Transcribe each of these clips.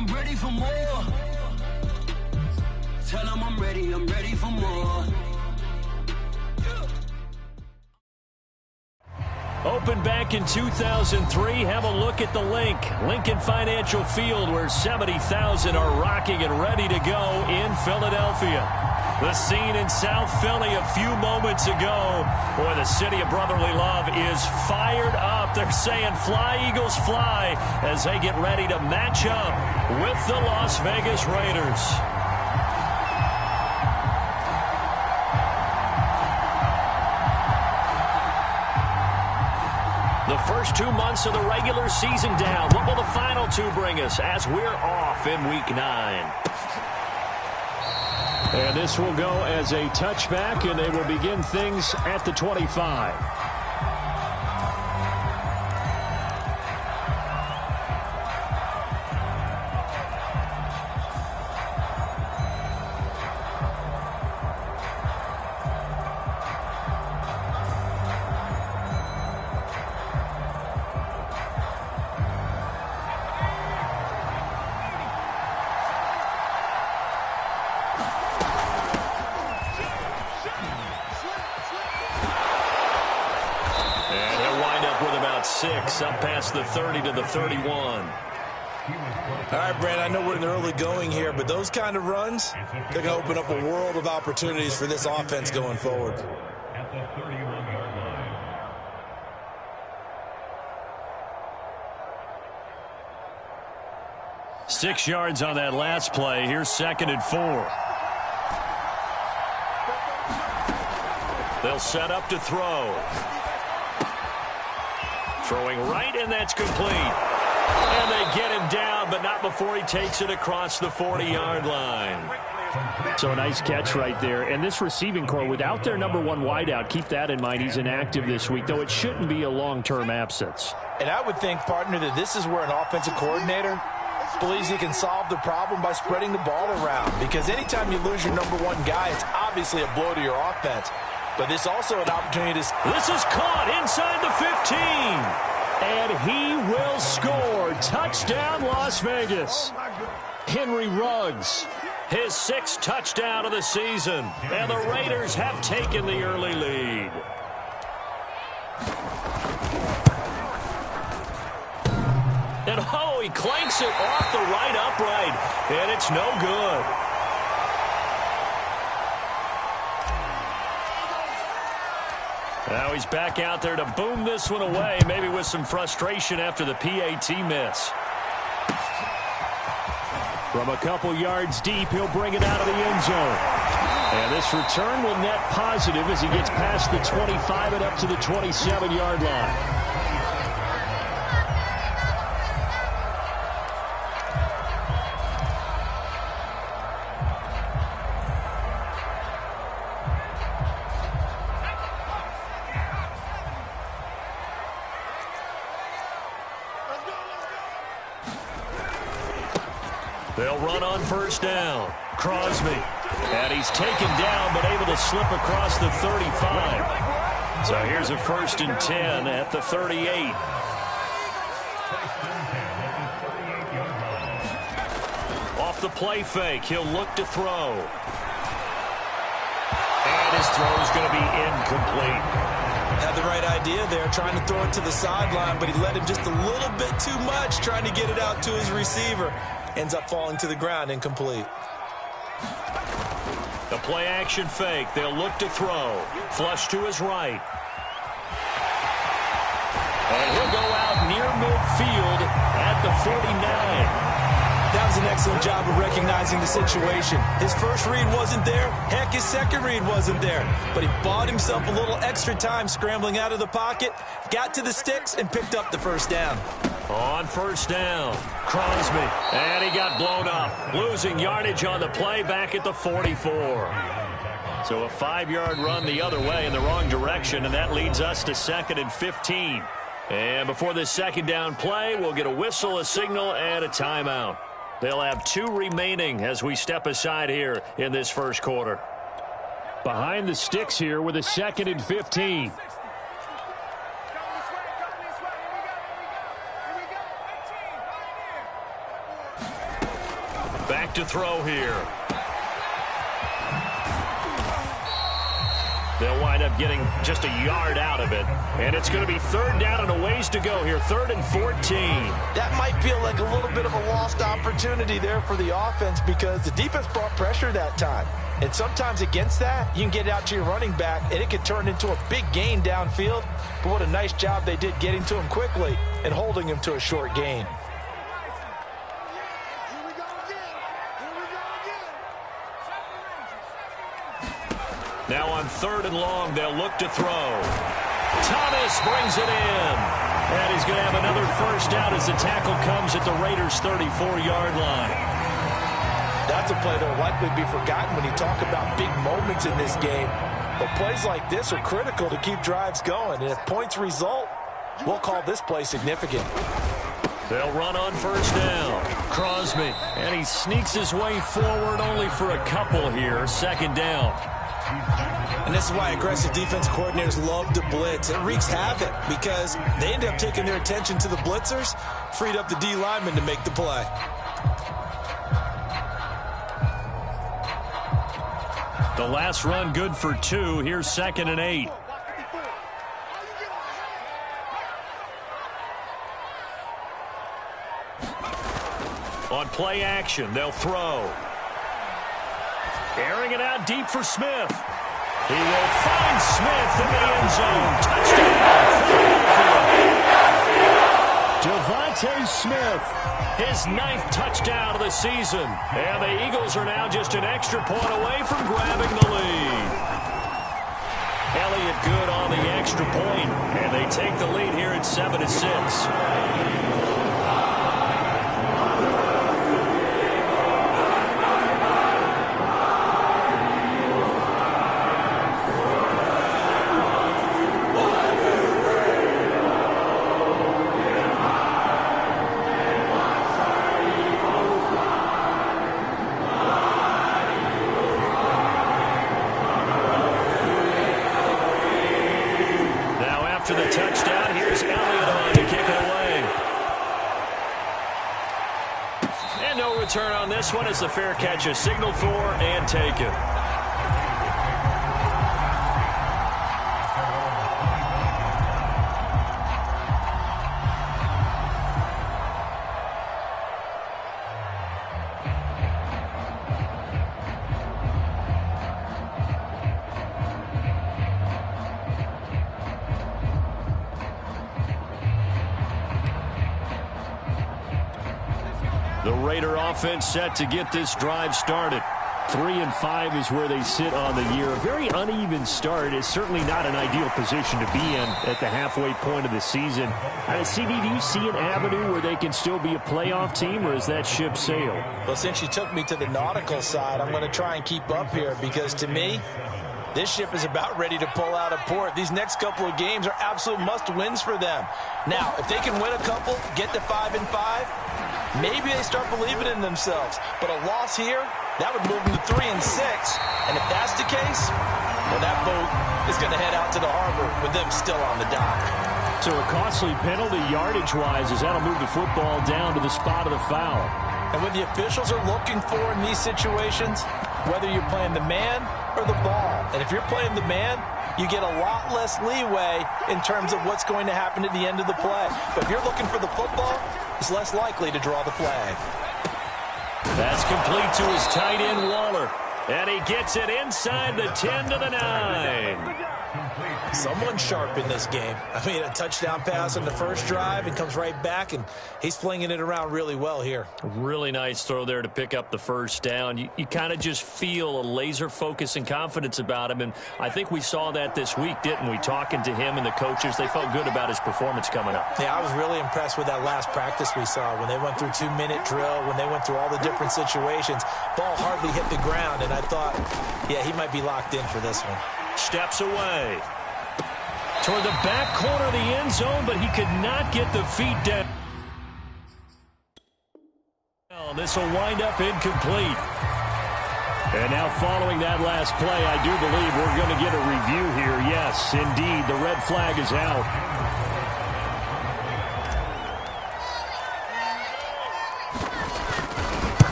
I'm ready for more. Tell them I'm ready for more. Opened back in 2003. Have a look at the link. Lincoln Financial Field, where 70,000 are rocking and ready to go in Philadelphia. The scene in South Philly a few moments ago. Boy, the city of brotherly love is fired up. They're saying fly, Eagles, fly, as they get ready to match up with the Las Vegas Raiders. The first 2 months of the regular season down. What will the final two bring us as we're off in Week 9? And this will go as a touchback, and they will begin things at the 25. Up past the 30 to the 31. All right, Brand, I know we're in the early going here, but those kind of runs, they're going to open up a world of opportunities for this offense going forward. At the 31-yard line. Six yards on that last play. Here's 2nd and 4. They'll set up to throw. Throwing right, and that's complete. And they get him down, but not before he takes it across the 40-yard line. So a nice catch right there. And this receiving core, without their number one wideout, keep that in mind. He's inactive this week, though it shouldn't be a long-term absence. And I would think, partner, that this is where an offensive coordinator believes he can solve the problem by spreading the ball around. Because anytime you lose your number one guy, it's obviously a blow to your offense. But this is also an opportunity to... This is caught inside the 15. And he will score. Touchdown, Las Vegas. Henry Ruggs, his 6th touchdown of the season. And the Raiders have taken the early lead. And oh, he clanks it off the right upright. And it's no good. Now he's back out there to boom this one away, maybe with some frustration after the PAT miss. From a couple yards deep, he'll bring it out of the end zone. And this return will net positive as he gets past the 25 and up to the 27-yard line. They'll run on first down. Crosby. And he's taken down, but able to slip across the 35. So here's a 1st and 10 at the 38. Off the play fake, he'll look to throw. And his throw is going to be incomplete. Had the right idea there, trying to throw it to the sideline, but he let him just a little bit too much, trying to get it out to his receiver. Ends up falling to the ground, incomplete. The play action fake. They'll look to throw. Flush to his right. And he'll go out near midfield at the 49. That was an excellent job of recognizing the situation. His first read wasn't there. Heck, his second read wasn't there. But he bought himself a little extra time scrambling out of the pocket, got to the sticks, and picked up the first down. On first down, Crosby. And he got blown up. Losing yardage on the play back at the 44. So a 5-yard run the other way in the wrong direction, and that leads us to 2nd and 15. And before this second down play, we'll get a whistle, a signal, and a timeout. They'll have 2 remaining as we step aside here in this first quarter. Behind the sticks here with a 2nd and 15. Back to throw here. They'll wind up getting just a yard out of it. And it's going to be third down and a ways to go here. 3rd and 14. That might feel like a little bit of a lost opportunity there for the offense because the defense brought pressure that time. And sometimes against that, you can get out to your running back, and it can turn into a big gain downfield. But what a nice job they did getting to him quickly and holding him to a short gain. Now on 3rd and long, they'll look to throw. Thomas brings it in. And he's going to have another first down as the tackle comes at the Raiders' 34-yard line. That's a play that will likely be forgotten when you talk about big moments in this game. But plays like this are critical to keep drives going. And if points result, we'll call this play significant. They'll run on first down. Crosby. And he sneaks his way forward only for a couple here. 2nd down. And this is why aggressive defense coordinators love to blitz. It wreaks havoc because they end up taking their attention to the blitzers, freed up the D lineman to make the play. The last run good for 2. Here's 2nd and 8. On play action, they'll throw. Airing it out deep for Smith. He will find Smith in the end zone. Touchdown, Philadelphia. Devontae Smith, his 9th touchdown of the season. And the Eagles are now just an extra point away from grabbing the lead. Elliott good on the extra point, and they take the lead here at 7-6. The touchdown. Here's Elliott on to kick it away. And no return on this one as the fair catch is signaled for and taken. The Raider offense set to get this drive started. 3-5 is where they sit on the year. A very uneven start. It's certainly not an ideal position to be in at the halfway point of the season. CD, do you see an avenue where they can still be a playoff team, or is that ship sailed? Well, since you took me to the nautical side, I'm going to try and keep up here because to me, this ship is about ready to pull out of port. These next couple of games are absolute must-wins for them. Now, if they can win a couple, get to 5-5, maybe they start believing in themselves. But a loss here, that would move them to 3-6. And if that's the case, well, that boat is going to head out to the harbor with them still on the dock. So a costly penalty yardage-wise as that'll move the football down to the spot of the foul. And what the officials are looking for in these situations, whether you're playing the man or the ball. And if you're playing the man, you get a lot less leeway in terms of what's going to happen at the end of the play. But if you're looking for the football, it's less likely to draw the flag. That's complete to his tight end, Waller. And he gets it inside the 10 to the 9. Someone sharp in this game. I mean, a touchdown pass on the first drive and comes right back, and he's flinging it around really well here. Really nice throw there to pick up the first down. You kind of just feel a laser focus and confidence about him, and I think we saw that this week, didn't we? Talking to him and the coaches, they felt good about his performance coming up. Yeah, I was really impressed with that last practice we saw when they went through 2-minute drill, when they went through all the different situations. Ball hardly hit the ground, and I thought, yeah, he might be locked in for this one. Steps away toward the back corner of the end zone, but he could not get the feet down. This will wind up incomplete. And now following that last play, I do believe we're going to get a review here. Yes, indeed, the red flag is out.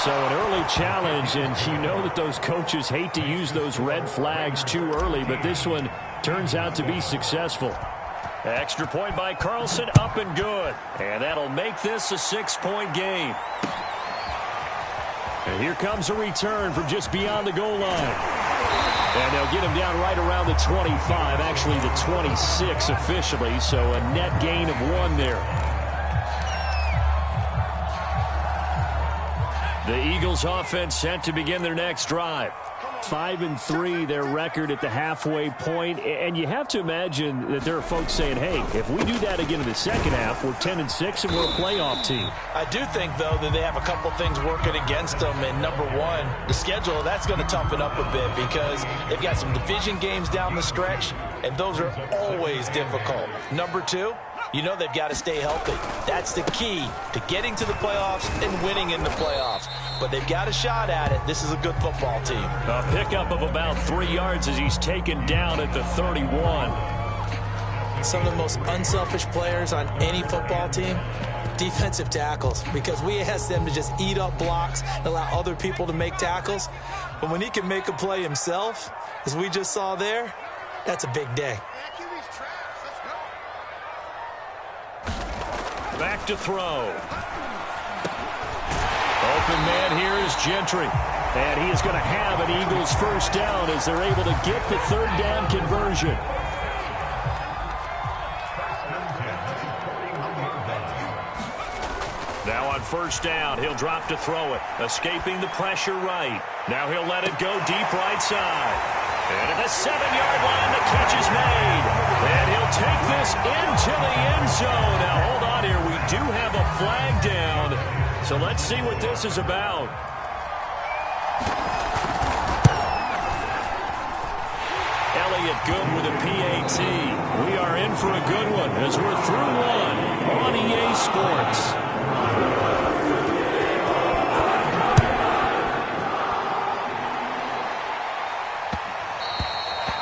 So an early challenge, and you know that those coaches hate to use those red flags too early, but this one turns out to be successful. Extra point by Carlson, up and good. And that'll make this a 6-point game. And here comes a return from just beyond the goal line. And they'll get him down right around the 25, actually the 26 officially, so a net gain of 1 there. The Eagles offense set to begin their next drive. 5-3 their record at the halfway point, and you have to imagine that there are folks saying, hey, if we do that again in the second half, we're 10-6 and we're a playoff team. I do think, though, that they have a couple things working against them, and number one, the schedule, that's going to toughen up a bit because they've got some division games down the stretch, and those are always difficult. Number two, you know they've got to stay healthy. That's the key to getting to the playoffs and winning in the playoffs. But they've got a shot at it. This is a good football team. A pickup of about 3 yards as he's taken down at the 31. Some of the most unselfish players on any football team, defensive tackles, because we ask them to just eat up blocks and allow other people to make tackles. But when he can make a play himself, as we just saw there, that's a big day. Back to throw. Open man here is Gentry. And he is going to have an Eagles first down as they're able to get the third down conversion. Now on first down, he'll drop to throw it. Escaping the pressure right. Now he'll let it go deep right side. And at the 7-yard line, the catch is made. And he'll take this into the end zone. Now, hold on here. We do have a flag down. So let's see what this is about. Elliott good with a PAT. We are in for a good one as we're through one on EA Sports.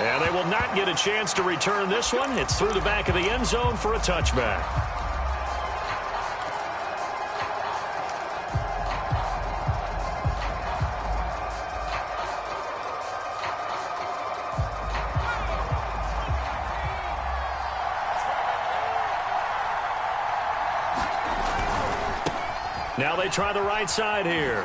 And they will not get a chance to return this one. It's through the back of the end zone for a touchback. Now they try the right side here.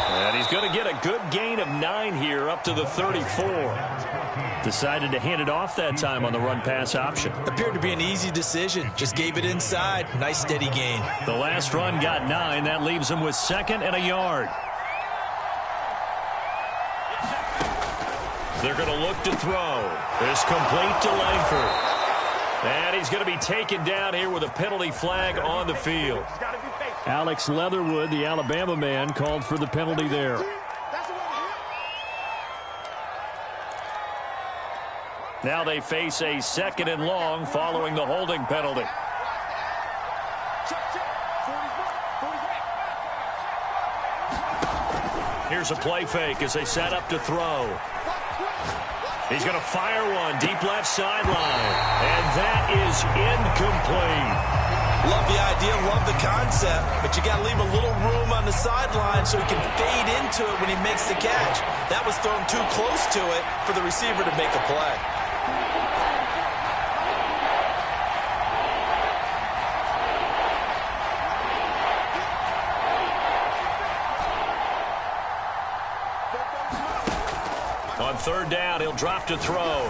And he's going to get a good gain of 9 here up to the 34. Decided to hand it off that time on the run-pass option. Appeared to be an easy decision. Just gave it inside. Nice steady gain. The last run got 9. That leaves him with 2nd and a yard. They're going to look to throw. It's complete to Langford. And he's going to be taken down here with a penalty flag on the field. Alex Leatherwood, the Alabama man, called for the penalty there. Now they face a 2nd and long following the holding penalty. Here's a play fake as they set up to throw. He's going to fire one deep left sideline. And that is incomplete. Love the idea, love the concept, but you got to leave a little room on the sideline so he can fade into it when he makes the catch. That was thrown too close to it for the receiver to make a play. On third down, he'll drop to throw.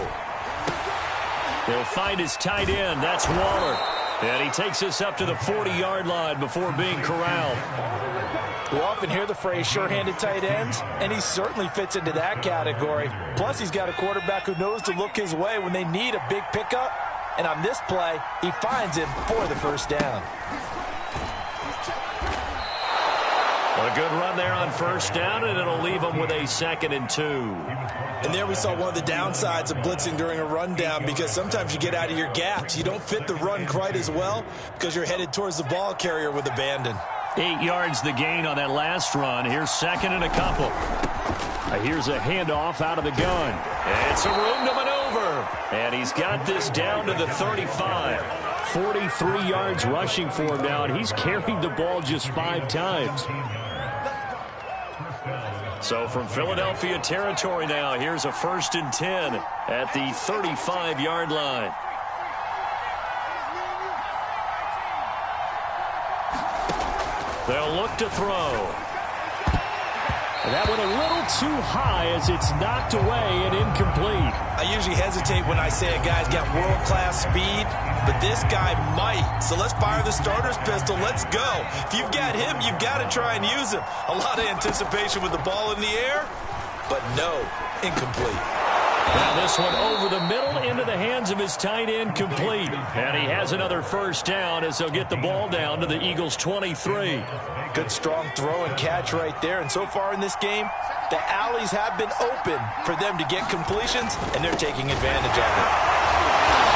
He'll find his tight end. That's Waller. And he takes us up to the 40-yard line before being corralled. We often hear the phrase sure-handed tight ends, and he certainly fits into that category. Plus, he's got a quarterback who knows to look his way when they need a big pickup. And on this play, he finds him for the first down. A good run there on first down, and it'll leave him with a 2nd and 2. And there we saw one of the downsides of blitzing during a rundown, because sometimes you get out of your gaps. You don't fit the run quite as well because you're headed towards the ball carrier with abandon. 8 yards the gain on that last run. Here's 2nd and a couple. Here's a handoff out of the gun. It's a room to maneuver. And he's got this down to the 35. 43 yards rushing for him now, and he's carried the ball just 5 times. So from Philadelphia territory now, here's a 1st and 10 at the 35-yard line. They'll look to throw. And that went a little too high as it's knocked away and incomplete. I usually hesitate when I say a guy's got world-class speed, but this guy might. So let's fire the starter's pistol. Let's go. If you've got him, you've got to try and use him. A lot of anticipation with the ball in the air, but no, incomplete. Now this one over the middle into the hands of his tight end, complete. And he has another 1st down as they'll get the ball down to the Eagles' 23. Good strong throw and catch right there. And so far in this game, the alleys have been open for them to get completions, and they're taking advantage of it.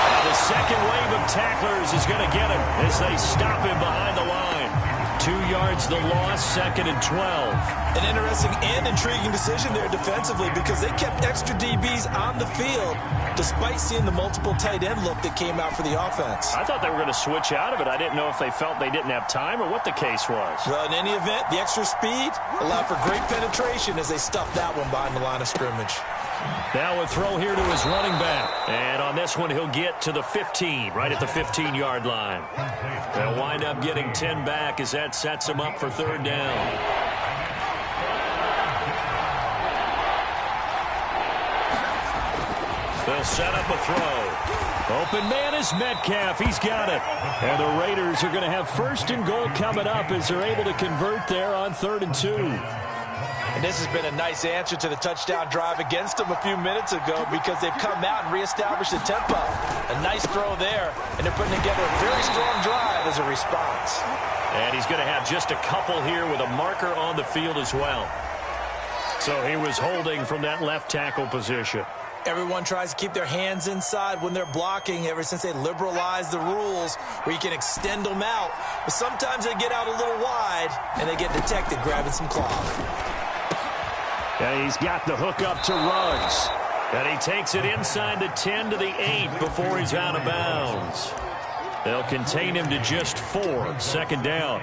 Now the second wave of tacklers is going to get him as they stop him behind the line. 2 yards the loss, 2nd and 12. An interesting and intriguing decision there defensively because they kept extra DBs on the field despite seeing the multiple tight end look that came out for the offense. I thought they were going to switch out of it. I didn't know if they felt they didn't have time or what the case was. Well, in any event, the extra speed allowed for great penetration as they stuffed that one behind the line of scrimmage. Now a throw here to his running back. And on this one, he'll get to the 15, right at the 15-yard line. They'll wind up getting 10 back as that sets him up for 3rd down. They'll set up a throw. Open man is Metcalf. He's got it. And the Raiders are going to have 1st and goal coming up as they're able to convert there on 3rd and 2. And this has been a nice answer to the touchdown drive against them a few minutes ago because they've come out and reestablished the tempo. A nice throw there, and they're putting together a very strong drive as a response. And he's going to have just a couple here with a marker on the field as well. So he was holding from that left tackle position. Everyone tries to keep their hands inside when they're blocking ever since they liberalized the rules where you can extend them out. But sometimes they get out a little wide, and they get detected grabbing some cloth. And he's got the hook up to Ruggs. And he takes it inside the 10 to the 8 before he's out of bounds. They'll contain him to just 4, 2nd down.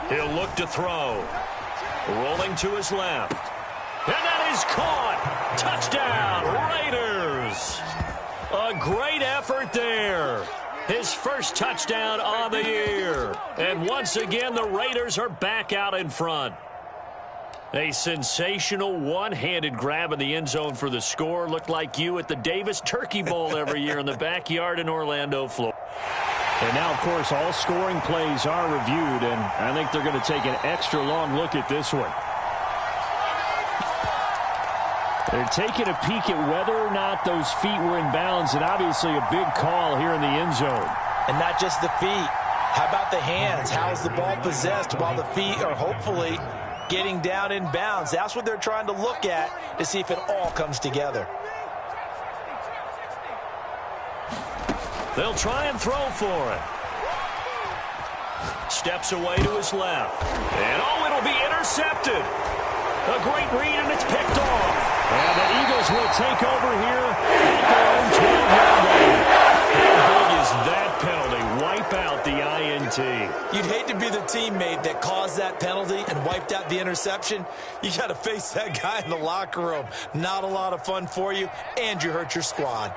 He'll look to throw. Rolling to his left. And that is caught. Touchdown, Raiders. A great effort there. His 1st touchdown on the year. And once again, the Raiders are back out in front. A sensational one-handed grab in the end zone for the score. Looked like you at the Davis Turkey Bowl every year in the backyard in Orlando, Florida. And now, of course, all scoring plays are reviewed, and I think they're going to take an extra long look at this one. They're taking a peek at whether or not those feet were in bounds, and obviously a big call here in the end zone. And not just the feet. How about the hands? How is the ball possessed while the feet are hopefully getting down in bounds? That's what they're trying to look at to see if it all comes together. They'll try and throw for it. Steps away to his left. And, oh, it'll be intercepted. A great read, and it's picked off. And the Eagles will take over here at their own 12-yard line. How big is that penalty? Wipe out the INT. You'd hate to be the teammate that caused that penalty and wiped out the interception. You got to face that guy in the locker room. Not a lot of fun for you, and you hurt your squad.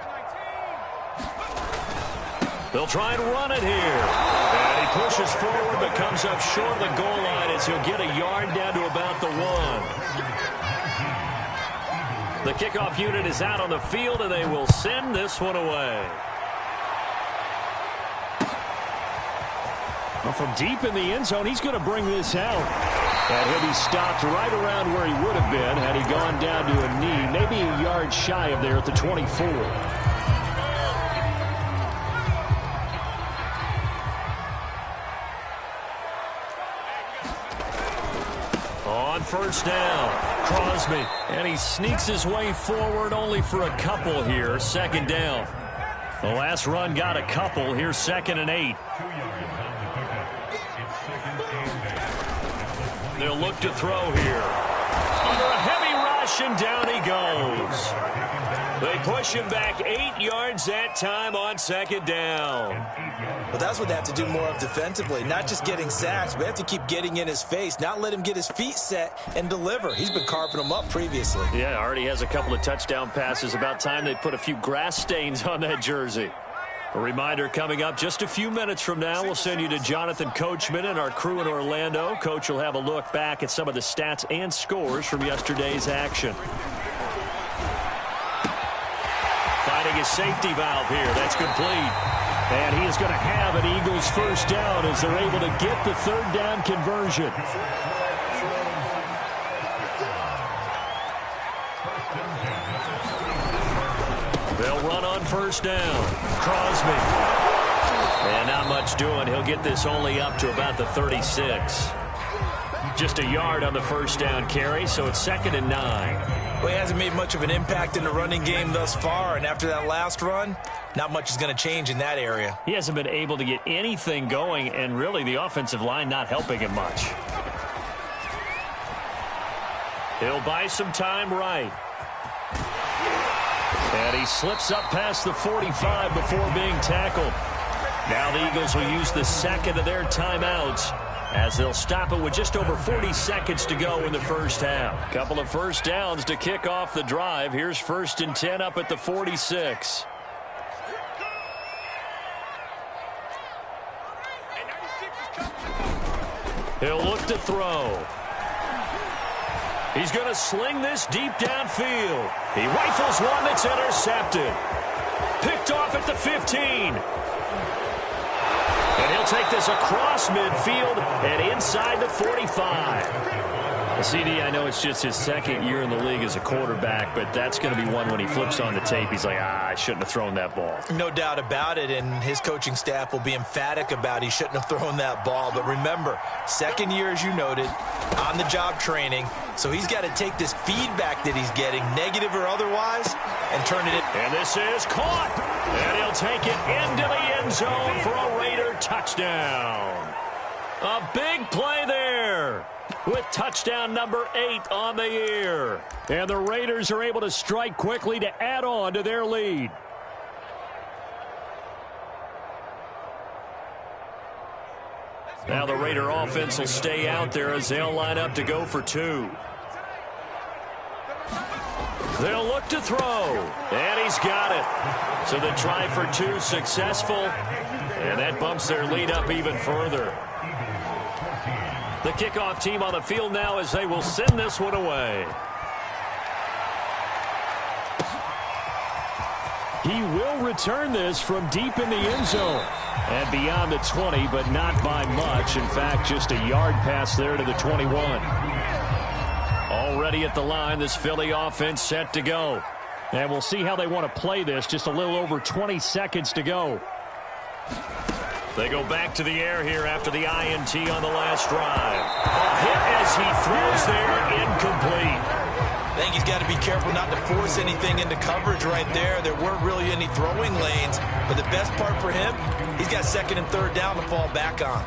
They'll try and run it here. And he pushes forward but comes up short of the goal line as he'll get a yard down to about the 1. The kickoff unit is out on the field, and they will send this one away. Well, from deep in the end zone, he's going to bring this out. And he'll be stopped right around where he would have been had he gone down to a knee, maybe a yard shy of there at the 24. first down. Crosby, and he sneaks his way forward only for a couple here. Second down. The last run got a couple. Here's 2nd and 8. They'll look to throw here. Under a heavy rush, and down he goes. They push him back 8 yards that time on 2nd down. Well, that's what they have to do more of defensively, not just getting sacks, but they have to keep getting in his face, not let him get his feet set and deliver. He's been carving them up previously. Yeah, already has a couple of touchdown passes. About time they put a few grass stains on that jersey. A reminder coming up just a few minutes from now. We'll send you to Jonathan Coachman and our crew in Orlando. Coach will have a look back at some of the stats and scores from yesterday's action. Finding his safety valve here. That's complete. And he is going to have an Eagles first down as they're able to get the 3rd down conversion. They'll run on first down. Crosby. And not much doing. He'll get this only up to about the 36. Just a yard on the first down carry, so it's 2nd and 9. Well, he hasn't made much of an impact in the running game thus far, and after that last run, not much is going to change in that area. He hasn't been able to get anything going, and really the offensive line not helping him much. He'll buy some time right. And he slips up past the 45 before being tackled. Now the Eagles will use the 2nd of their timeouts as they'll stop it with just over 40 seconds to go in the first half. Couple of first downs to kick off the drive. Here's 1st and 10 up at the 46. He'll look to throw. He's going to sling this deep downfield. He rifles one that's intercepted. Picked off at the 15. And he'll take this across midfield and inside the 45. CD, I know it's just his 2nd year in the league as a quarterback, but that's going to be one when he flips on the tape, he's like, I shouldn't have thrown that ball. No doubt about it, and his coaching staff will be emphatic about he shouldn't have thrown that ball. But remember, 2nd year, as you noted, on-the-job training, so he's got to take this feedback that he's getting, negative or otherwise, and turn it in. And this is caught, and he'll take it into the end zone for a Raider touchdown. A big play there with touchdown number 8 on the year. And the Raiders are able to strike quickly to add on to their lead. Now the Raider offense will stay out there as they'll line up to go for 2. They'll look to throw, and he's got it. So the try for 2 successful, and that bumps their lead up even further. The kickoff team on the field now as they will send this one away. He will return this from deep in the end zone and beyond the 20, but not by much. In fact, just a yard pass there to the 21. Already at the line, this Philly offense set to go. And we'll see how they want to play this. Just a little over 20 seconds to go. They go back to the air here after the INT on the last drive. A hit as he throws there, incomplete. I think he's got to be careful not to force anything into coverage right there. There weren't really any throwing lanes, but the best part for him, he's got 2nd and 3rd down to fall back on.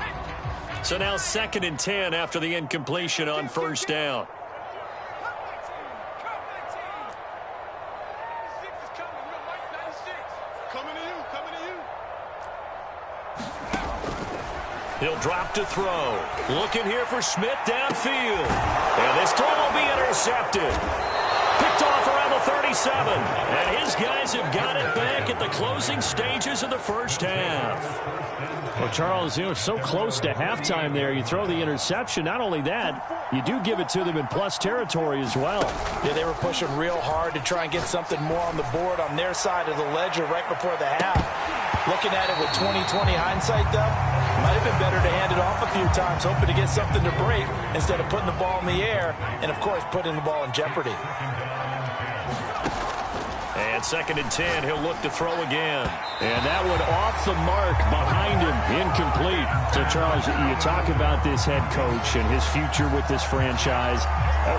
So now 2nd and 10 after the incompletion on first down. He'll drop to throw. Looking here for Smith downfield. And this throw will be intercepted. Picked off around the 37. And his guys have got it back at the closing stages of the first half. Well, Charles, you know, so close to halftime there. You throw the interception. Not only that, you do give it to them in plus territory as well. Yeah, they were pushing real hard to try and get something more on the board on their side of the ledger right before the half. Looking at it with 20/20 hindsight, though, might have been better to hand it off a few times, hoping to get something to break instead of putting the ball in the air and, of course, putting the ball in jeopardy. And 2nd and 10, he'll look to throw again. And that one off the mark behind him, incomplete. So, Charles, you talk about this head coach and his future with this franchise.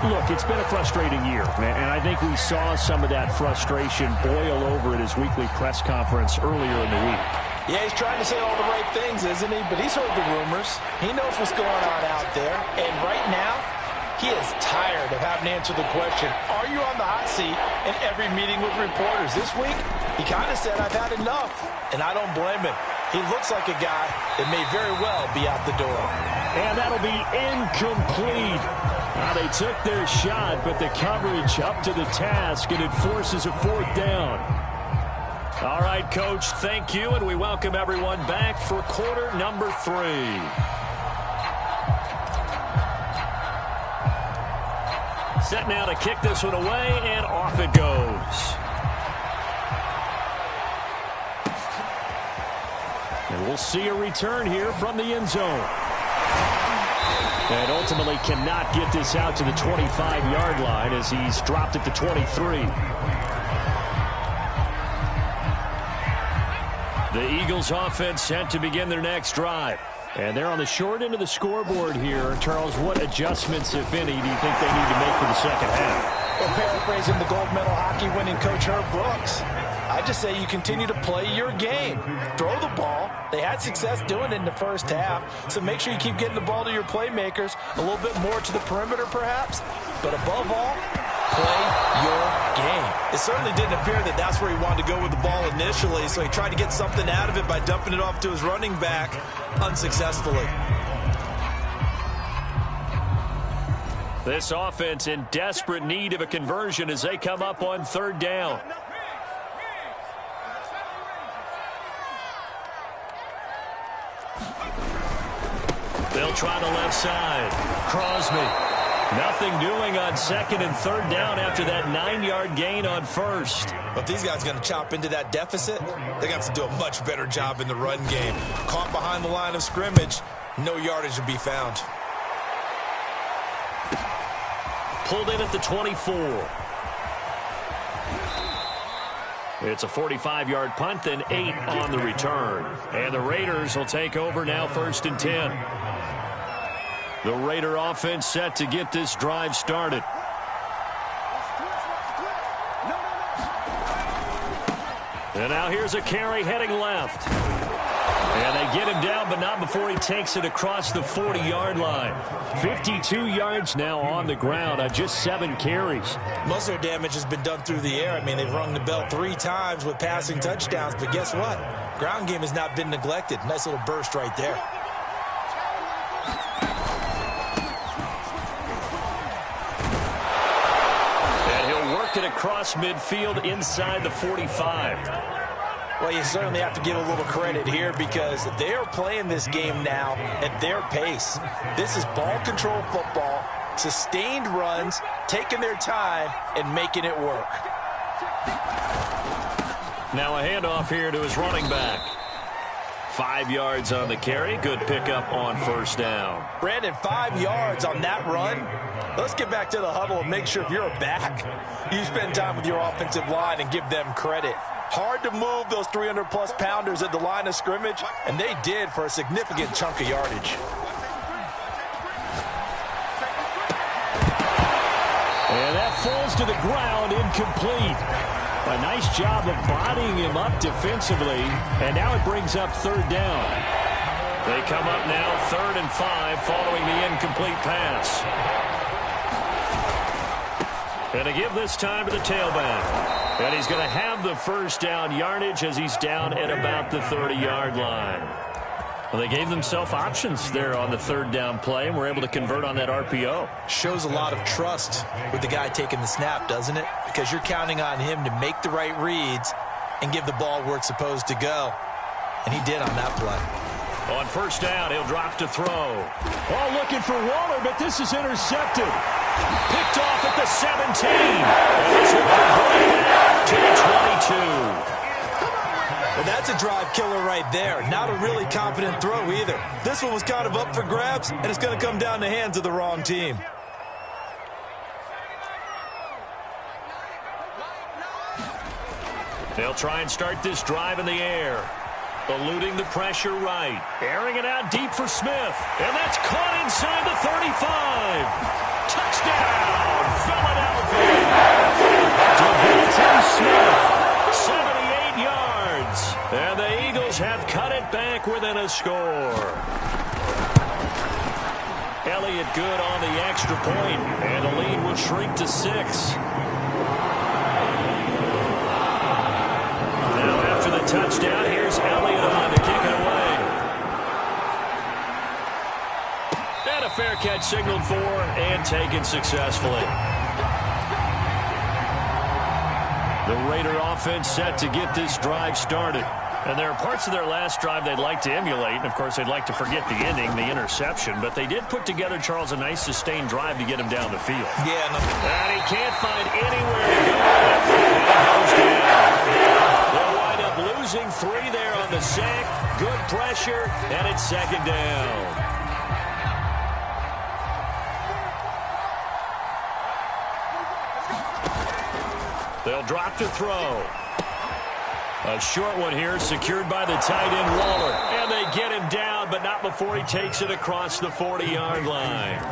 Look, it's been a frustrating year, and I think we saw some of that frustration boil over at his weekly press conference earlier in the week. Yeah, he's trying to say all the right things, isn't he? But he's heard the rumors. He knows what's going on out there. And right now, he is tired of having to answer the question, are you on the hot seat in every meeting with reporters? This week, he kind of said, I've had enough. And I don't blame him. He looks like a guy that may very well be out the door. And that'll be incomplete. Now, they took their shot, but the coverage up to the task, and it forces a 4th down. All right, Coach, thank you, and we welcome everyone back for quarter number 3. Set now to kick this one away, and off it goes. And we'll see a return here from the end zone. And ultimately cannot get this out to the 25-yard line as he's dropped at the 23. The Eagles offense set to begin their next drive. And they're on the short end of the scoreboard here. Charles, what adjustments, if any, do you think they need to make for the second half? Well, paraphrasing the gold medal hockey winning coach Herb Brooks, I just say you continue to play your game. Throw the ball. They had success doing it in the first half, so make sure you keep getting the ball to your playmakers, a little bit more to the perimeter perhaps, but above all, play your game. It certainly didn't appear that that's where he wanted to go with the ball initially, so he tried to get something out of it by dumping it off to his running back unsuccessfully. This offense in desperate need of a conversion as they come up on 3rd down. They'll try the left side. Crosby. Nothing doing on 2nd and 3rd down after that 9-yard gain on 1st. But these guys are going to chop into that deficit. They're going to have to do a much better job in the run game. Caught behind the line of scrimmage, no yardage to be found. Pulled in at the 24. It's a 45-yard punt, then 8 on the return. And the Raiders will take over now 1st and 10. The Raider offense set to get this drive started. And now here's a carry heading left. And they get him down, but not before he takes it across the 40-yard line. 52 yards now on the ground on just 7 carries. Most of their damage has been done through the air. I mean, they've rung the bell 3 times with passing touchdowns, but guess what? Ground game has not been neglected. Nice little burst right there. It across midfield inside the 45. Well, you certainly have to give a little credit here because they are playing this game now at their pace. This is ball control football, sustained runs, taking their time, and making it work. Now a handoff here to his running back. 5 yards on the carry. Good pickup on 1st down. Brandon, 5 yards on that run. Let's get back to the huddle and make sure if you're a back, you spend time with your offensive line and give them credit. Hard to move those 300-plus pounders at the line of scrimmage, and they did for a significant chunk of yardage. And that falls to the ground, incomplete. A nice job of bodying him up defensively, and now it brings up 3rd down. They come up now 3rd and 5 following the incomplete pass. And to give this time to the tailback. And he's going to have the 1st down yardage as he's down at about the 30-yard line. Well, they gave themselves options there on the 3rd down play and were able to convert on that RPO. Shows a lot of trust with the guy taking the snap, doesn't it? Because you're counting on him to make the right reads and give the ball where it's supposed to go. And he did on that play. On 1st down, he'll drop to throw. Oh, looking for Waller, but this is intercepted. Picked off at the 17. And this will bring it out to the 22. Well, that's a drive killer right there. Not a really confident throw either. This one was kind of up for grabs, and it's going to come down the hands of the wrong team. They'll try and start this drive in the air. Eluding the pressure right. Airing it out deep for Smith. And that's caught inside the 35. Touchdown, Philadelphia. Devontae Smith, 78 yards. And the Eagles have cut it back within a score. Elliott good on the extra point, and the lead will shrink to 6. Now after the touchdown, here's Elliott on to kick it away. And a fair catch signaled for and taken successfully. The Raider offense set to get this drive started. And there are parts of their last drive they'd like to emulate. And, of course, they'd like to forget the ending, the interception. But they did put together, Charles, a nice sustained drive to get him down the field. Yeah. And he can't find anywhere to go. And he goes down. They'll wind up losing 3 there on the sack. Good pressure, and it's second down. They'll drop to throw. A short one here, secured by the tight end, Waller. And they get him down, but not before he takes it across the 40-yard line.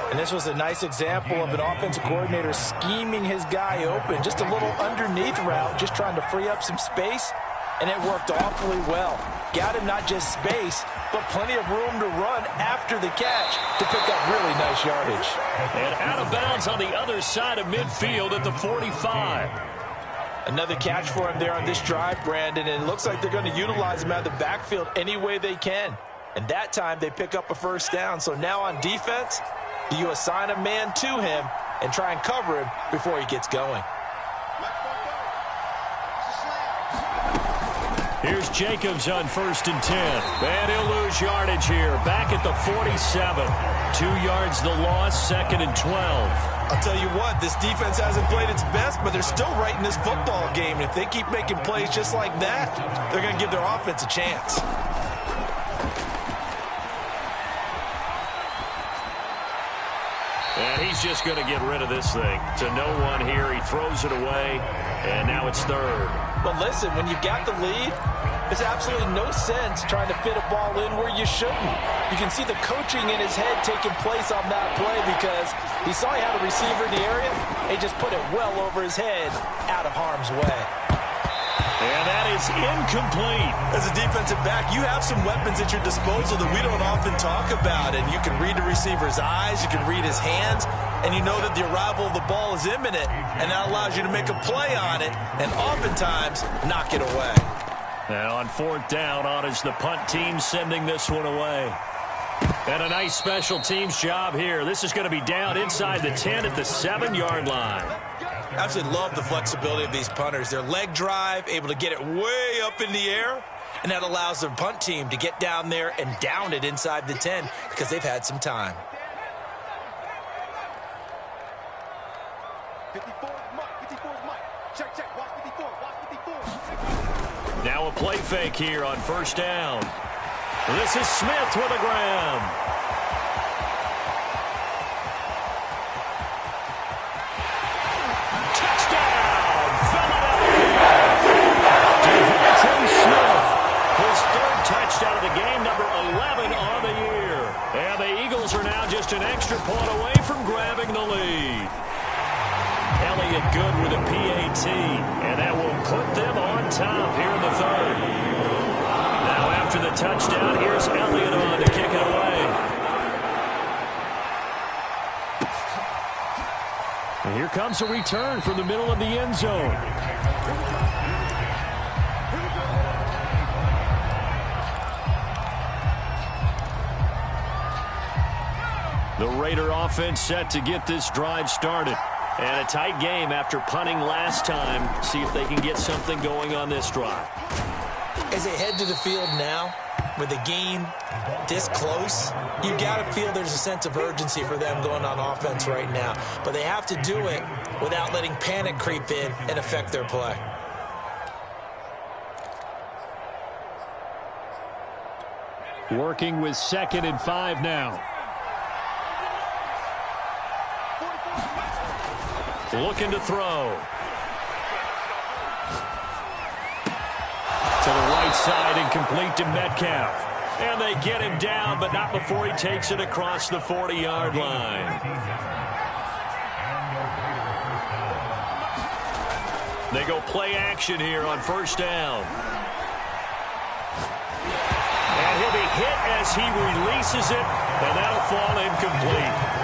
And this was a nice example of an offensive coordinator scheming his guy open. Just a little underneath route, just trying to free up some space. And it worked awfully well. Got him not just space, but plenty of room to run after the catch to pick up really nice yardage. And out of bounds on the other side of midfield at the 45. Another catch for him there on this drive, Brandon, and it looks like they're going to utilize him out of the backfield any way they can. And that time they pick up a first down. So now on defense, do you assign a man to him and try and cover him before he gets going? Here's Jacobs on 1st and 10. And he'll lose yardage here. Back at the 47. 2 yards the loss, 2nd and 12. I'll tell you what, this defense hasn't played its best, but they're still right in this football game. And if they keep making plays just like that, they're going to give their offense a chance. And he's just going to get rid of this thing. To no one here, he throws it away, and now it's 3rd. But listen, when you've got the lead, there's absolutely no sense trying to fit a ball in where you shouldn't. You can see the coaching in his head taking place on that play because he saw he had a receiver in the area. He just put it well over his head, out of harm's way. And that is incomplete. As a defensive back, you have some weapons at your disposal that we don't often talk about. And you can read the receiver's eyes, you can read his hands, and you know that the arrival of the ball is imminent. And that allows you to make a play on it and oftentimes knock it away. Now on 4th down, on is the punt team sending this one away. And a nice special teams job here. This is going to be down inside the 10 at the 7-yard line. Absolutely love the flexibility of these punters. Their leg drive, able to get it way up in the air, and that allows their punt team to get down there and down it inside the 10 because they've had some time. 54 is Mike. Check. Watch 54. Now a play fake here on 1st down. This is Smith with a grab. Touchdown, Philadelphia. Devontae Smith, his 3rd touchdown of the game, number 11 on the year. And the Eagles are now just an extra point away from grabbing the lead. Elliott good with a PAT, and that will put them on top here in the 3rd. Now after the touchdown, here's Elliott on to kick it away. And here comes a return from the middle of the end zone. The Raider offense set to get this drive started. And a tight game after punting last time. See if they can get something going on this drive. As they head to the field now, with the game this close, you got to feel there's a sense of urgency for them going on offense right now. But they have to do it without letting panic creep in and affect their play. Working with 2nd and 5 now. Looking to throw. To the right side and complete to Metcalf. And they get him down, but not before he takes it across the 40-yard line. They go play action here on first down. And he'll be hit as he releases it, and that'll fall incomplete.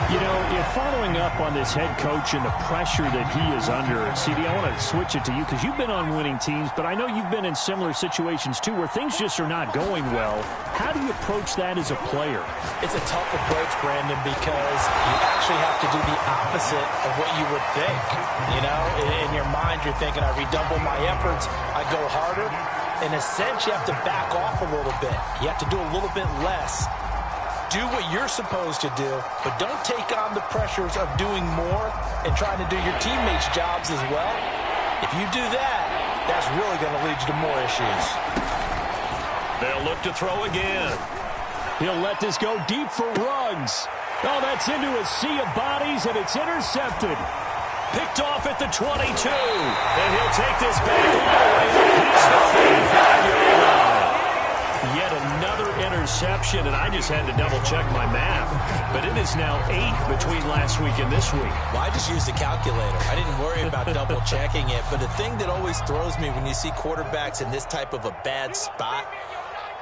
You know, if following up on this head coach and the pressure that he is under, CD, I want to switch it to you because you've been on winning teams, but I know you've been in similar situations too where things just are not going well. How do you approach that as a player? It's a tough approach, Brandon, because you actually have to do the opposite of what you would think. You know, in your mind, you're thinking, I redouble my efforts, I go harder. In a sense, you have to back off a little bit. You have to do a little bit less. Do what you're supposed to do, but don't take on the pressures of doing more and trying to do your teammates' jobs as well. If you do that, that's really going to lead you to more issues. They'll look to throw again. He'll let this go deep for Ruggs. Oh, that's into a sea of bodies, and it's intercepted. Picked off at the 22. And he'll take this back all the way past the 35-yard line. Yet another interception, and I just had to double-check my math. But it is now 8 between last week and this week. Well, I just used a calculator. I didn't worry about double-checking it. But the thing that always throws me when you see quarterbacks in this type of a bad spot,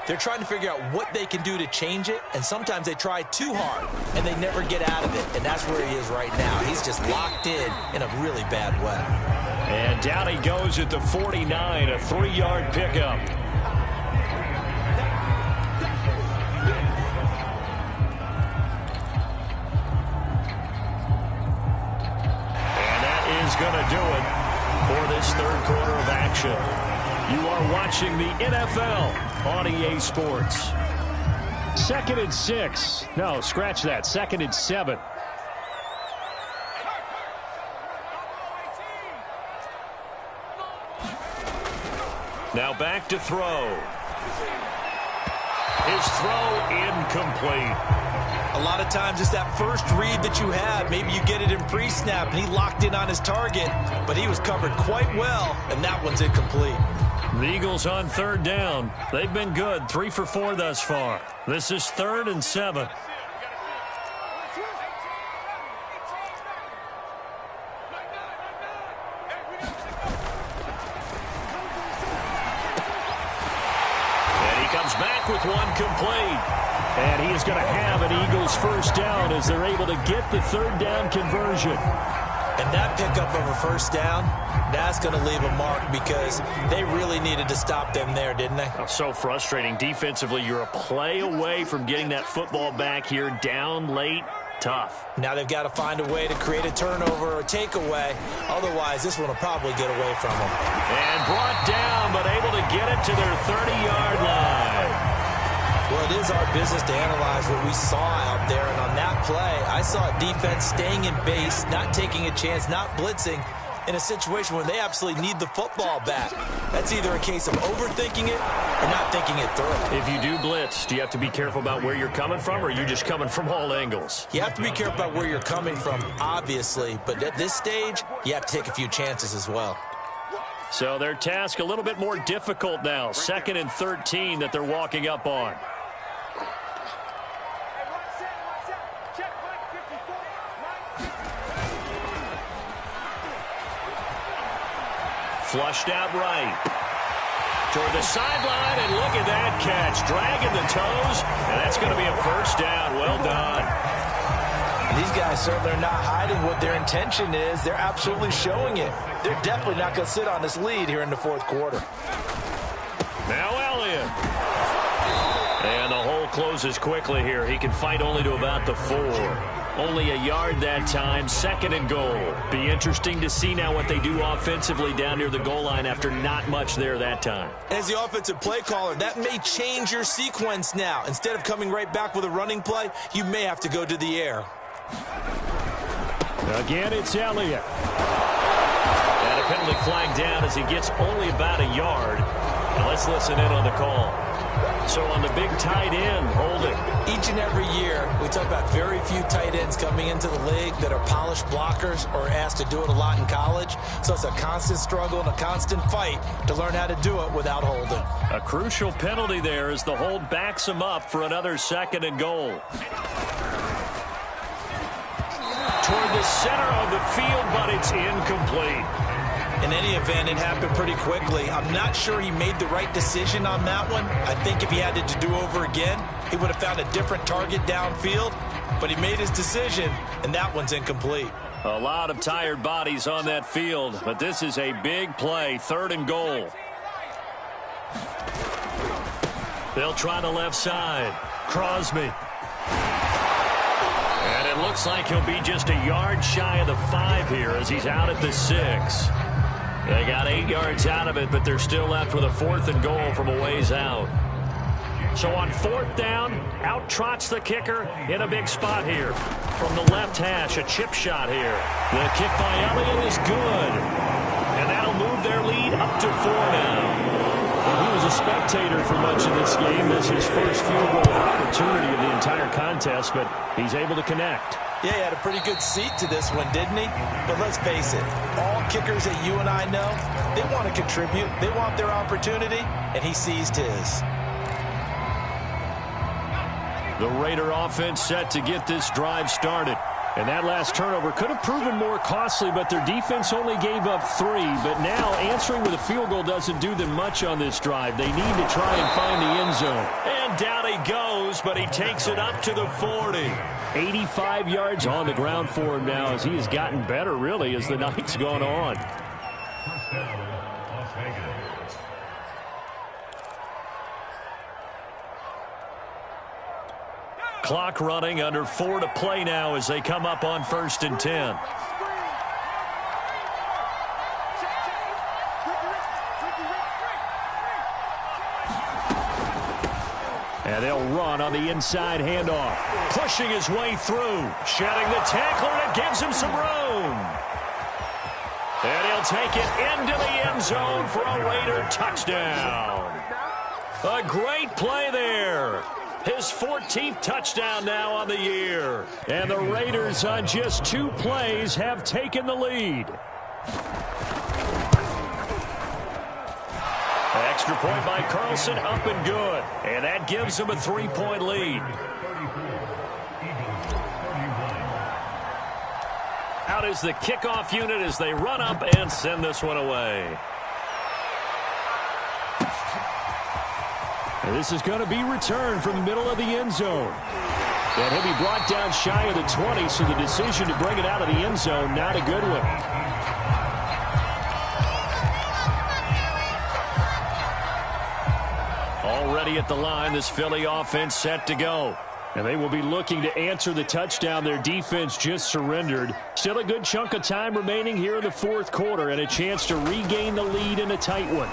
they're trying to figure out what they can do to change it, and sometimes they try too hard, and they never get out of it. And that's where he is right now. He's just locked in a really bad way. And down he goes at the 49, a 3-yard pickup. Going to do it for this third quarter of action. You are watching the NFL on EA Sports. 2nd and 6. No, scratch that. 2nd and 7. Now back to throw. His throw incomplete. A lot of times it's that first read that you have. Maybe you get it in pre-snap, and he locked in on his target, but he was covered quite well, and that one's incomplete. The Eagles on 3rd down. They've been good, 3 for 4 thus far. This is 3rd and 7. And he comes back with one complete. And he is going to have an Eagles first down as they're able to get the 3rd down conversion. And that pickup of a first down, that's going to leave a mark because they really needed to stop them there, didn't they? Oh, so frustrating. Defensively, you're a play away from getting that football back here down late. Tough. Now they've got to find a way to create a turnover or takeaway. Otherwise, this one will probably get away from them. And brought down, but able to get it to their 30-yard line. Well, it is our business to analyze what we saw out there, and on that play, I saw a defense staying in base, not taking a chance, not blitzing, in a situation where they absolutely need the football back. That's either a case of overthinking it or not thinking it through. If you do blitz, do you have to be careful about where you're coming from, or are you just coming from all angles? You have to be careful about where you're coming from, obviously, but at this stage, you have to take a few chances as well. So their task a little bit more difficult now. 2nd and 13 that they're walking up on. Flushed out right. Toward the sideline, and look at that catch. Dragging the toes, and that's going to be a first down. Well done. These guys certainly are not hiding what their intention is. They're absolutely showing it. They're definitely not going to sit on this lead here in the 4th quarter. Now Elliott. And the hole closes quickly here. He can fight only to about the 4. Only a yard that time, 2nd and goal. Be interesting to see now what they do offensively down near the goal line after not much there that time. As the offensive play caller, that may change your sequence now. Instead of coming right back with a running play, you may have to go to the air. Again, it's Elliott. And a penalty flag down as he gets only about a yard. Now let's listen in on the call. So on the big tight end, holding. Each and every year, we talk about very few tight ends coming into the league that are polished blockers or asked to do it a lot in college. So it's a constant struggle and a constant fight to learn how to do it without holding. A crucial penalty there as the hold backs him up for another 2nd and goal. Toward the center of the field, but it's incomplete. In any event, it happened pretty quickly. I'm not sure he made the right decision on that one. I think if he had it to do over again, he would have found a different target downfield. But he made his decision, and that one's incomplete. A lot of tired bodies on that field, but this is a big play, 3rd and goal. They'll try the left side. Crosby. And it looks like he'll be just a yard shy of the 5 here as he's out at the 6. They got 8 yards out of it, but they're still left with a 4th and goal from a ways out. So on 4th down, out trots the kicker in a big spot here. From the left hash, a chip shot here. The kick by Elliott is good. And that'll move their lead up to 4 now. Well, he was a spectator for much of this game. This is his first field goal opportunity of the entire contest, but he's able to connect. Yeah, he had a pretty good seat to this one, didn't he? But let's face it, all kickers that you and I know, they want to contribute. They want their opportunity, and he seized his. The Raider offense set to get this drive started. And that last turnover could have proven more costly, but their defense only gave up 3. But now answering with a field goal doesn't do them much on this drive. They need to try and find the end zone. And down he goes, but he takes it up to the 40. 85 yards on the ground for him now as he has gotten better, really, as the night's gone on. First down, Las Vegas. Clock running, under 4 to play now as they come up on 1st and 10. And they'll run on the inside handoff. Pushing his way through. Shedding the tackler, and it gives him some room. And he'll take it into the end zone for a Raider touchdown. A great play there. His 14th touchdown now on the year. And the Raiders on just 2 plays have taken the lead. Extra point by Carlson, up and good. And that gives him a 3-point lead. Out is the kickoff unit as they run up and send this one away. And this is going to be returned from the middle of the end zone. And he'll be brought down shy of the 20, so the decision to bring it out of the end zone, not a good one. Already at the line, this Philly offense set to go. And they will be looking to answer the touchdown their defense just surrendered. Still a good chunk of time remaining here in the 4th quarter and a chance to regain the lead in a tight one.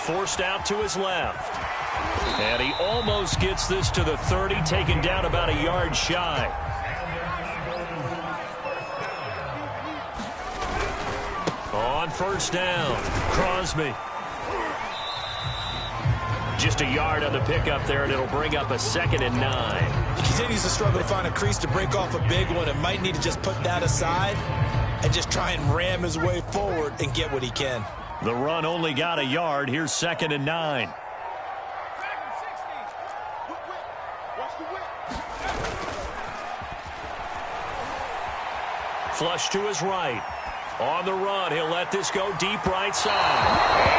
Forced out to his left. And he almost gets this to the 30, taken down about a yard shy. On 1st down, Crosby. Just a yard on the pickup there, and it'll bring up a 2nd and 9. He continues to struggle to find a crease to break off a big one and might need to just put that aside and just try and ram his way forward and get what he can. The run only got a yard. Here's 2nd and 9. Flush to his right. On the run, he'll let this go deep right side.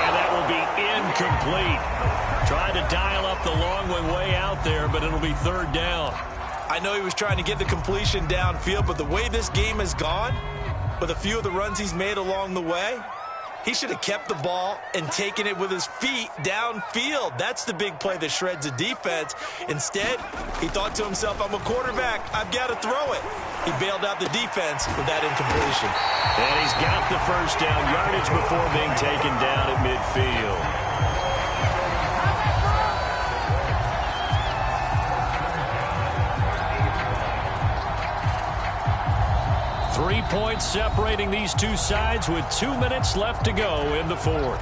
And that will be incomplete. Tried to dial up the long way out there, but it'll be 3rd down. I know he was trying to get the completion downfield, but the way this game has gone, with a few of the runs he's made along the way, he should have kept the ball and taken it with his feet downfield. That's the big play that shreds the defense. Instead, he thought to himself, I'm a quarterback. I've got to throw it. He bailed out the defense with that incompletion. And he's got the 1st down, yardage before being taken down at midfield. Points separating these two sides with 2 minutes left to go in the 4th.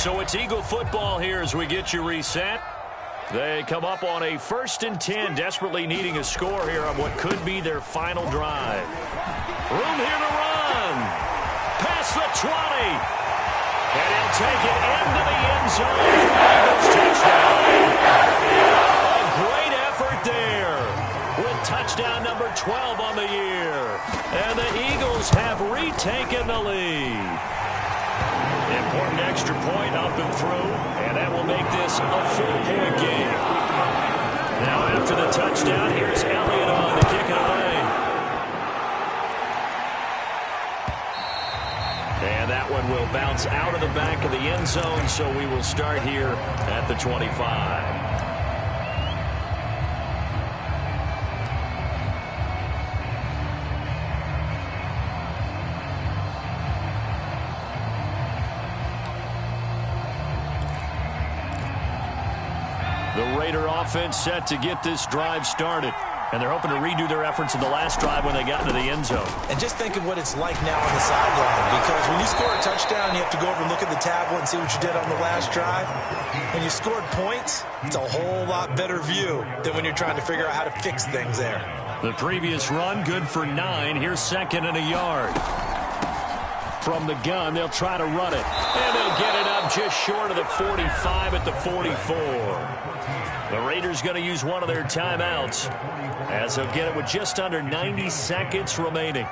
So it's Eagle football here as we get you reset. They come up on a 1st and 10, desperately needing a score here on what could be their final drive. Room here to run. Past the 20. And he'll take it into the end zone for the Eagles touchdown. A great effort there with touchdown number 12 on the year. And the Eagles have retaken the lead. Important extra point up and through, and that will make this a 4-point game. Now after the touchdown, here's Elliott on to kick it away. And that one will bounce out of the back of the end zone, so we will start here at the 25. The Raider offense set to get this drive started. And they're hoping to redo their efforts in the last drive when they got into the end zone. And just think of what it's like now on the sideline. Because when you score a touchdown, you have to go over and look at the tablet and see what you did on the last drive. When you scored points, it's a whole lot better view than when you're trying to figure out how to fix things there. The previous run, good for 9. Here's 2nd and a yard. From the gun, they'll try to run it. And they'll get it up just short of the 45 at the 44. The Raiders going to use one of their timeouts as they'll get it with just under 90 seconds remaining.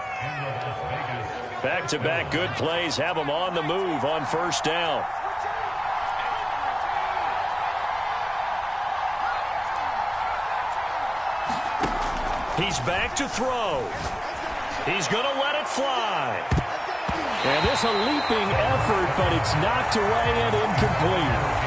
Back-to-back good plays have them on the move on 1st down. He's back to throw. He's going to let it fly. And this a leaping effort, but it's knocked away and incomplete.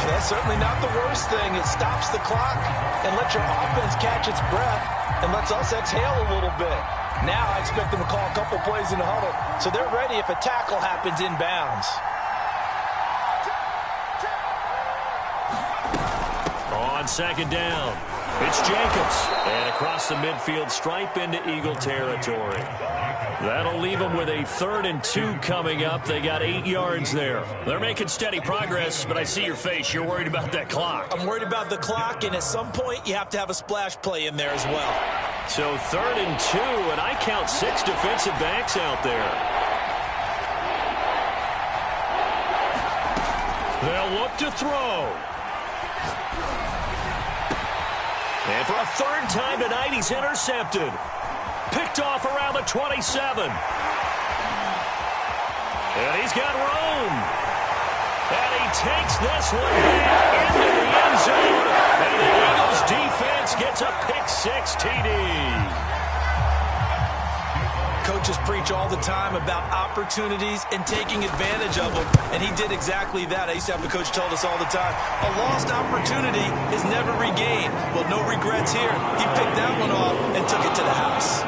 That's certainly not the worst thing. It stops the clock and lets your offense catch its breath and lets us exhale a little bit. Now I expect them to call a couple plays in the huddle so they're ready if a tackle happens inbounds. On 2nd down, it's Jacobs. And across the midfield stripe into Eagle territory. That'll leave them with a 3rd and 2 coming up. They got 8 yards there. They're making steady progress, but I see your face. You're worried about that clock. I'm worried about the clock, and at some point you have to have a splash play in there as well. So 3rd and 2, and I count 6 defensive backs out there. They'll look to throw. And for a 3rd time tonight, he's intercepted. Picked off around the 27. And he's got room. And he takes this one back into the end zone. And the Eagles defense gets a pick-6 TD. Coaches preach all the time about opportunities and taking advantage of them, and he did exactly that. I used to have a coach tell us all the time, a lost opportunity is never regained. Well, no regrets here. He picked that one off and took it to the house.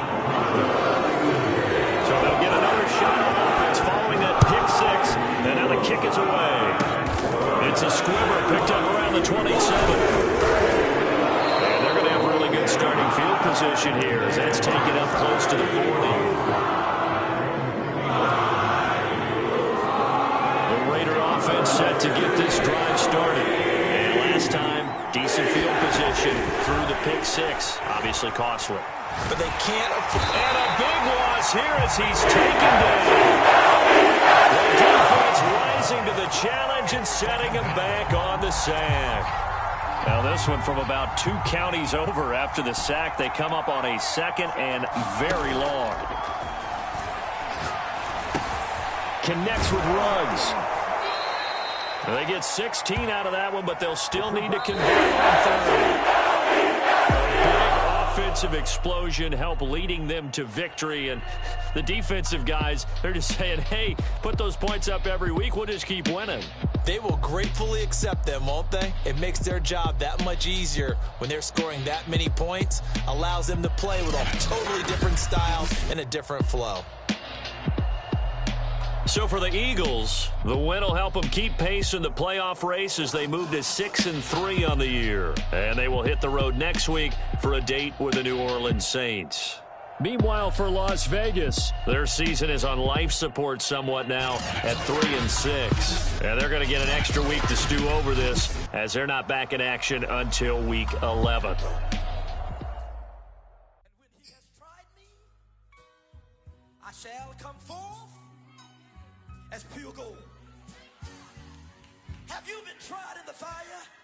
So they'll get another shot on offense following that pick-6, and now the kick is away. It's a squibber picked up around the 27. And they're going to have really good starting field position here as that's taken up close to the 40. Offense set to get this drive started. And last time, decent field position through the pick-6. Obviously costly. But they can't afford. And a big loss here as he's taken down. The defense rising to the challenge and setting him back on the sack. Now this one from about 2 counties over after the sack. They come up on a 2nd and very long. Connects with Ruggs. They get 16 out of that one, but they'll still need to convert on 3rd. A big offensive explosion help leading them to victory. And the defensive guys, they're just saying, hey, put those points up every week. We'll just keep winning. They will gratefully accept them, won't they? It makes their job that much easier when they're scoring that many points. Allows them to play with a totally different style and a different flow. So for the Eagles, the win will help them keep pace in the playoff race as they move to 6-3 on the year. And they will hit the road next week for a date with the New Orleans Saints. Meanwhile, for Las Vegas, their season is on life support somewhat now at 3-6. And they're going to get an extra week to stew over this as they're not back in action until week 11. I shall come forth as pure gold. Have you been tried in the fire?